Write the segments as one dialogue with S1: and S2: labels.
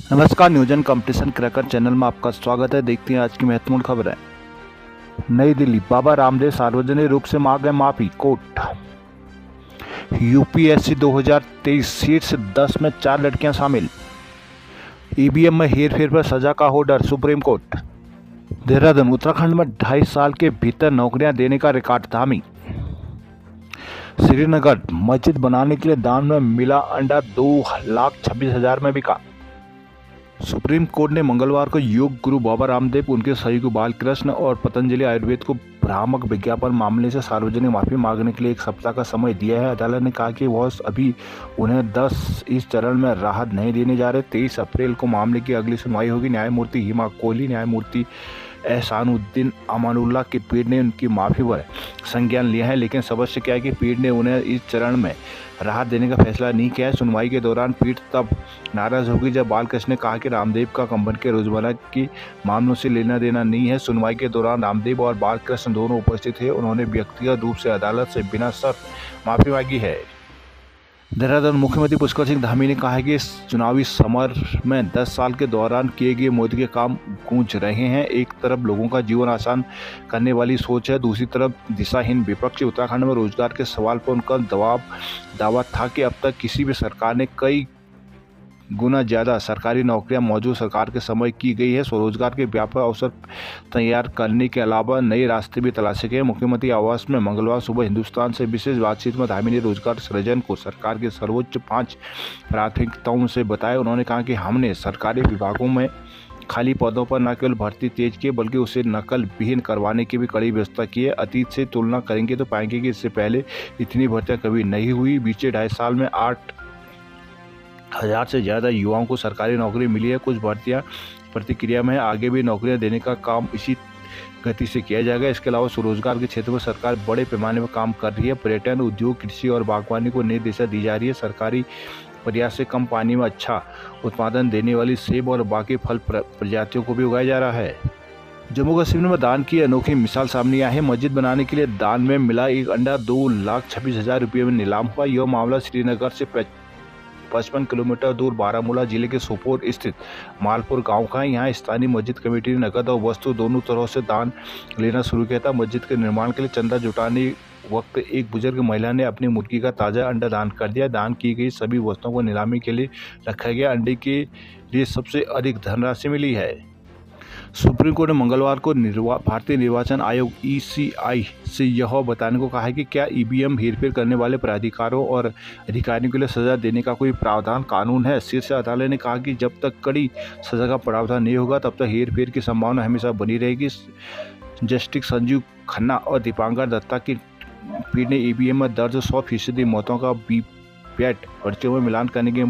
S1: नमस्कार, न्यूजन competition cracker channel में आपका स्वागत है। देखते हैं आज की महत्वपूर्ण खबरें। नई दिल्ली, बाबा रामदेव सार्वजनिक रूप से मांगे माफी, कोर्ट। यूपीएससी 2023 शीर्ष 10 में 4 लड़कियां शामिल। ईवीएम में हेरफेर पर सजा का हो डर, सुप्रीम कोर्ट। देहरादून, उत्तराखंड में 2.5 साल के भीतर नौकरियां देने का रिकॉर्ड धामी। श्रीनगर, मस्जिद बनाने के लिए दान में मिला अंडा 2,26,000 में बिका। सुप्रीम कोर्ट ने मंगलवार को योग गुरु बाबा रामदेव, उनके सहयोगी बालकृष्ण और पतंजलि आयुर्वेद को भ्रामक विज्ञापन मामले से सार्वजनिक माफी मांगने के लिए 1 सप्ताह का समय दिया है। अदालत ने कहा कि वह अभी उन्हें इस चरण में राहत नहीं देने जा रहे। 23 अप्रैल को मामले की अगली सुनवाई होगी। न्यायमूर्ति हिमा कोहली, न्यायमूर्ति एहसानुद्दीन अमानुल्लाह की पीठ ने उनकी माफी पर संज्ञान लिया है, लेकिन समस्या क्या है कि पीठ ने उन्हें इस चरण में राहत देने का फैसला नहीं किया है। सुनवाई के दौरान पीठ तब नाराज होगी जब बालकृष्ण ने कहा कि रामदेव का कंपनी के रोजमर्रा की मामलों से लेना देना नहीं है। सुनवाई के दौरान रामदेव और बालकृष्ण दोनों उपस्थित थे। उन्होंने व्यक्तिगत रूप से अदालत से बिना शर्त माफी मांगी है। देहरादून, मुख्यमंत्री पुष्कर सिंह धामी ने कहा है कि इस चुनावी समर में 10 साल के दौरान किए गए मोदी के काम गूंज रहे हैं। एक तरफ लोगों का जीवन आसान करने वाली सोच है, दूसरी तरफ दिशाहीन विपक्ष। उत्तराखंड में रोजगार के सवाल पर उनका दावा था कि अब तक किसी भी सरकार ने कई गुना ज़्यादा सरकारी नौकरियां मौजूद सरकार के समय की गई है। स्वरोजगार के व्यापक अवसर तैयार करने के अलावा नए रास्ते भी तलाशे गए। मुख्यमंत्री आवास में मंगलवार सुबह हिंदुस्तान से विशेष बातचीत में धामी ने रोजगार सृजन को सरकार की सर्वोच्च 5 प्राथमिकताओं से बताया। उन्होंने कहा कि हमने सरकारी विभागों में खाली पदों पर न केवल भर्ती तेज की बल्कि उसे नकल विहीन करवाने की भी कड़ी व्यवस्था की है। अतीत से तुलना करेंगे तो पाएंगे कि इससे पहले इतनी भर्तियाँ कभी नहीं हुई। बीते 2.5 साल में 8,000 से ज़्यादा युवाओं को सरकारी नौकरी मिली है। कुछ भर्तियां प्रतिक्रिया में है, आगे भी नौकरियां देने का काम इसी गति से किया जाएगा। इसके अलावा स्वरोजगार के क्षेत्र में सरकार बड़े पैमाने पर काम कर रही है। पर्यटन उद्योग, कृषि और बागवानी को नई दिशा दी जा रही है। सरकारी प्रयास से कम पानी में अच्छा उत्पादन देने वाली सेब और बाकी फल प्रजातियों को भी उगाया जा रहा है। जम्मू कश्मीर में दान की अनोखी मिसाल सामने आई है। मस्जिद बनाने के लिए दान में मिला एक अंडा 2,26,000 रुपये में नीलाम हुआ। यह मामला श्रीनगर से 55 किलोमीटर दूर बारामूला जिले के सोपोर स्थित मालपुर गांव का है। यहाँ स्थानीय मस्जिद कमेटी ने नकद और वस्तु दोनों तरह से दान लेना शुरू किया था। मस्जिद के निर्माण के लिए चंदा जुटाने वक्त एक बुजुर्ग महिला ने अपनी मुर्गी का ताज़ा अंडा दान कर दिया। दान की गई सभी वस्तुओं को नीलामी के लिए रखा गया। अंडे के लिए सबसे अधिक धनराशि मिली है। सुप्रीम कोर्ट ने मंगलवार को भारतीय निर्वाचन आयोग (ईसीआई) से यह बताने को कहा है कि क्या ईवीएम हेरफेर करने वाले प्राधिकारों और अधिकारियों के लिए सजा देने का कोई प्रावधान कानून है। शीर्ष अदालत ने कहा कि जब तक कड़ी सजा का प्रावधान नहीं होगा तब तक हेरफेर की संभावना हमेशा बनी रहेगी। जस्टिस संजीव खन्ना और दीपांकर दत्ता की पीठ ने ईवीएम में दर्ज 100% मतों का वीवीपैट पर्चियों में मिलान करने की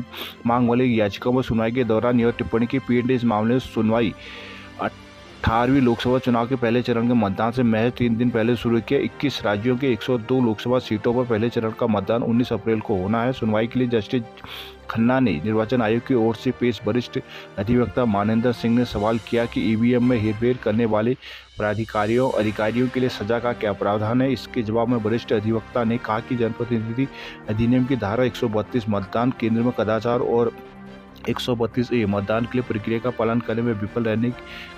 S1: मांग वाली याचिकाओं पर सुनवाई के दौरान यह टिप्पणी की। पीठ ने इस मामले में सुनवाई 18वीं लोकसभा चुनाव के पहले चरण के मतदान से महज 3 दिन पहले शुरू किया। 21 राज्यों के 102 लोकसभा सीटों पर पहले चरण का मतदान 19 अप्रैल को होना है। सुनवाई के लिए जस्टिस खन्ना ने निर्वाचन आयोग की ओर से पेश वरिष्ठ अधिवक्ता मानेंद्र सिंह ने सवाल किया कि ईवीएम में हेरफेर करने वाले प्राधिकारियों अधिकारियों के लिए सजा का क्या प्रावधान है। इसके जवाब में वरिष्ठ अधिवक्ता ने कहा कि जनप्रतिनिधि अधिनियम की धारा 132 मतदान केंद्र में कदाचार और 132A मतदान के लिए प्रक्रिया का पालन करने में विफल रहने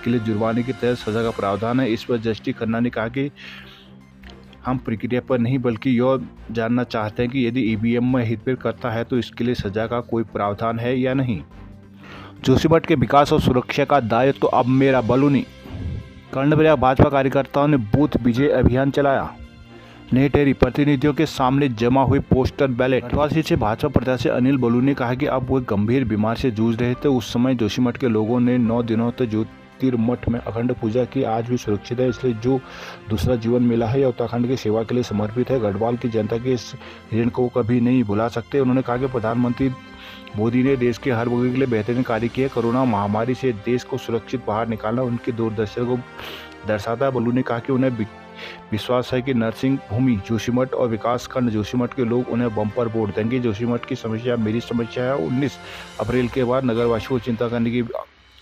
S1: के लिए जुर्माने के तहत सजा का प्रावधान है। इस पर जस्टिस खन्ना ने कहा कि हम प्रक्रिया पर नहीं बल्कि यह जानना चाहते हैं कि यदि ईवीएम में हेरफेर करता है तो इसके लिए सजा का कोई प्रावधान है या नहीं। जोशीमठ के विकास और सुरक्षा का दायित्व तो अब मेरा, बलूनी। कर्णप्रयाग भाजपा कार्यकर्ताओं ने बूथ विजय अभियान चलाया। नई टेहरी, प्रतिनिधियों के सामने जमा हुई पोस्टर बैलेट। आदिवासी से भाजपा प्रत्याशी अनिल बलूनी ने कहा कि अब वो गंभीर बीमारी से जूझ रहे थे। उस समय जोशीमठ के लोगों ने 9 दिनों तक ज्योतिर्मठ में अखंड पूजा की। आज भी सुरक्षित है, इसलिए जो दूसरा जीवन मिला है या उत्तराखंड की सेवा के लिए समर्पित है। गढ़वाल की जनता के इस ऋण को कभी नहीं भुला सकते। उन्होंने कहा कि प्रधानमंत्री मोदी ने देश के हर वर्ग के लिए बेहतरीन कार्य किए। कोरोना महामारी से देश को सुरक्षित बाहर निकालना उनकी दूरदर्शी को दर्शाता है। बलूनी ने कहा कि उन्हें विश्वास है कि नरसिंह भूमि जोशीमठ और विकासखंड जोशीमठ के लोग उन्हें बम्पर वोट देंगे। जोशीमठ की समस्या मेरी समस्या है। 19 अप्रैल के बाद नगरवासियों को चिंता करने की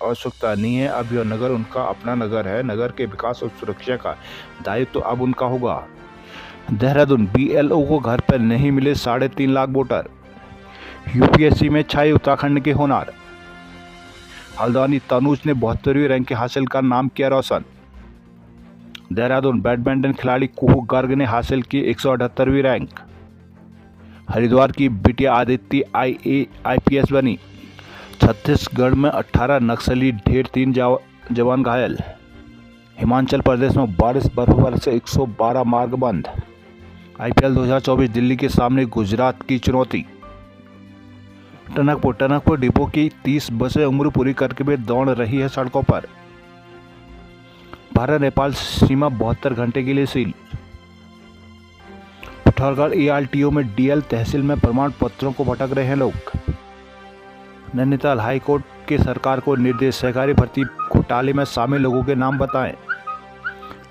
S1: आवश्यकता नहीं है। अब यह नगर उनका अपना नगर है। नगर के विकास और सुरक्षा का दायित्व तो अब उनका होगा। देहरादून, बीएलओ को घर पर नहीं मिले 3.5 लाख वोटर। यूपीएससी में छाए उत्तराखंड के होनार। हल्द्वानी तनुज ने 72वीं रैंक हासिल कर नाम किया रोशन। देहरादून बैडमिंटन खिलाड़ी कुहू गर्ग ने हासिल की 178वीं रैंक। हरिद्वार की बिटिया आदित्य IAS बनी। छत्तीसगढ़ में 18 नक्सली ढेर, 3 जवान घायल। हिमाचल प्रदेश में बारिश बर्फबारी से 112 मार्ग बंद। IPL 2024 दिल्ली के सामने गुजरात की चुनौती। टनकपुर डिपो की 30 बसें उम्र पूरी करके भी दौड़ रही है सड़कों पर। भारत नेपाल सीमा 72 घंटे के लिए सील। पिथौरागढ़ ALTO में DL तहसील में प्रमाण पत्रों को भटक रहे हैं लोग। नैनीताल हाई कोर्ट के सरकार को निर्देश, सहकारी भर्ती घोटाले में शामिल लोगों के नाम बताएं।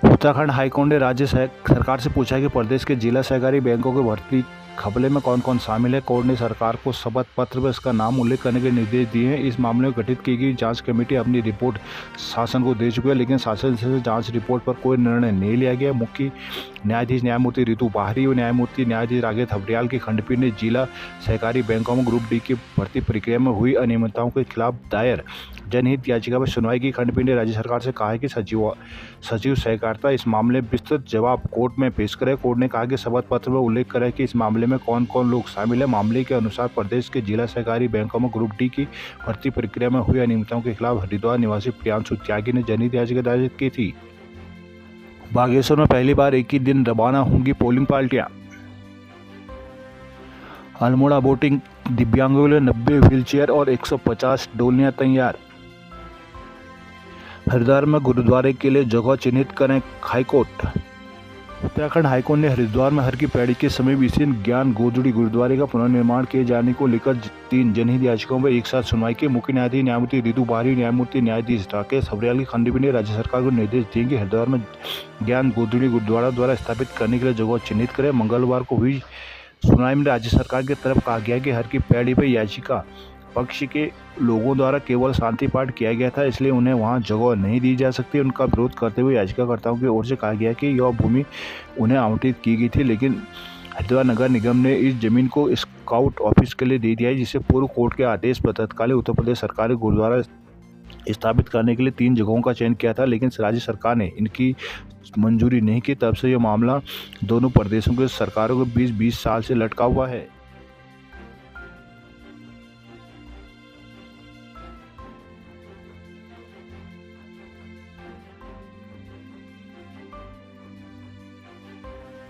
S1: उत्तराखंड हाईकोर्ट ने राज्य सरकार से पूछा कि प्रदेश के जिला सहकारी बैंकों के भर्ती घपले में कौन कौन शामिल है। कोर्ट ने सरकार को शपथ पत्र में इसका नाम उल्लेख करने के निर्देश दिए हैं। इस मामले में गठित की गई जांच कमेटी अपनी रिपोर्ट शासन को दे चुकी है, लेकिन शासन से जांच रिपोर्ट पर कोई निर्णय नहीं लिया गया। मुख्य न्यायाधीश न्यायमूर्ति ऋतु बाहरी और न्यायमूर्ति राघव थपड़ियाल की खंडपीठ ने जिला सहकारी बैंकों में ग्रुप डी की भर्ती प्रक्रिया में हुई अनियमितताओं के खिलाफ दायर जनहित याचिका पर सुनवाई की। खंडपीठ ने राज्य सरकार से कहा है कि सचिव सहकारिता इस मामले में विस्तृत जवाब कोर्ट में पेश करे। कोर्ट ने कहा कि शपथ पत्र में उल्लेख करे कि इस मामले में कौन कौन लोग शामिल है। मामले के अनुसार प्रदेश के जिला सहकारी बैंकों में ग्रुप डी की भर्ती प्रक्रिया में हुई अनियमितताओं के खिलाफ हरिद्वार निवासी प्रियांशु त्यागी ने जनहित याचिका दायर की थी। बागेश्वर में पहली बार एक ही दिन रवाना होंगी पोलिंग पार्टियां। अल्मोड़ा वोटिंग दिव्यांगों के लिए 90 व्हीलचेयर और 150 डोलियां तैयार। हरिद्वार में गुरुद्वारे के लिए जगह चिन्हित करें हाईकोर्ट। उत्तराखंड हाईकोर्ट ने हरिद्वार में हर की पैड़ी के समीप स्थित ज्ञान गोदड़ी गुरुद्वारे का पुनर्निर्माण किए जाने को लेकर 3 जनहित याचिकाओं पर एक साथ सुनवाई की। मुख्य न्यायाधीश न्यायमूर्ति ऋतु बाहरी न्यायमूर्ति राकेश थपड़ियाल की खंडपीठ ने राज्य सरकार को निर्देश दिए कि हरिद्वार में ज्ञान गोदड़ी गुरुद्वारा द्वारा स्थापित करने के लिए जगह चिन्हित करें। मंगलवार को हुई सुनवाई में राज्य सरकार की तरफ कहा गया कि हर की पैड़ी पर याचिका पक्ष के लोगों द्वारा केवल शांति पाठ किया गया था, इसलिए उन्हें वहां जगह नहीं दी जा सकती। उनका विरोध करते हुए याचिकाकर्ताओं की ओर से कहा गया कि यह भूमि उन्हें आवंटित की गई थी, लेकिन हरिद्वार नगर निगम ने इस जमीन को स्काउट ऑफिस के लिए दे दिया है, जिसे पूर्व कोर्ट के आदेश पर तत्कालीन उत्तर प्रदेश सरकार गुरुद्वारा स्थापित करने के लिए 3 जगहों का चयन किया था, लेकिन राज्य सरकार ने इनकी मंजूरी नहीं की। तब से यह मामला दोनों प्रदेशों के सरकारों के बीच 20 साल से लटका हुआ है।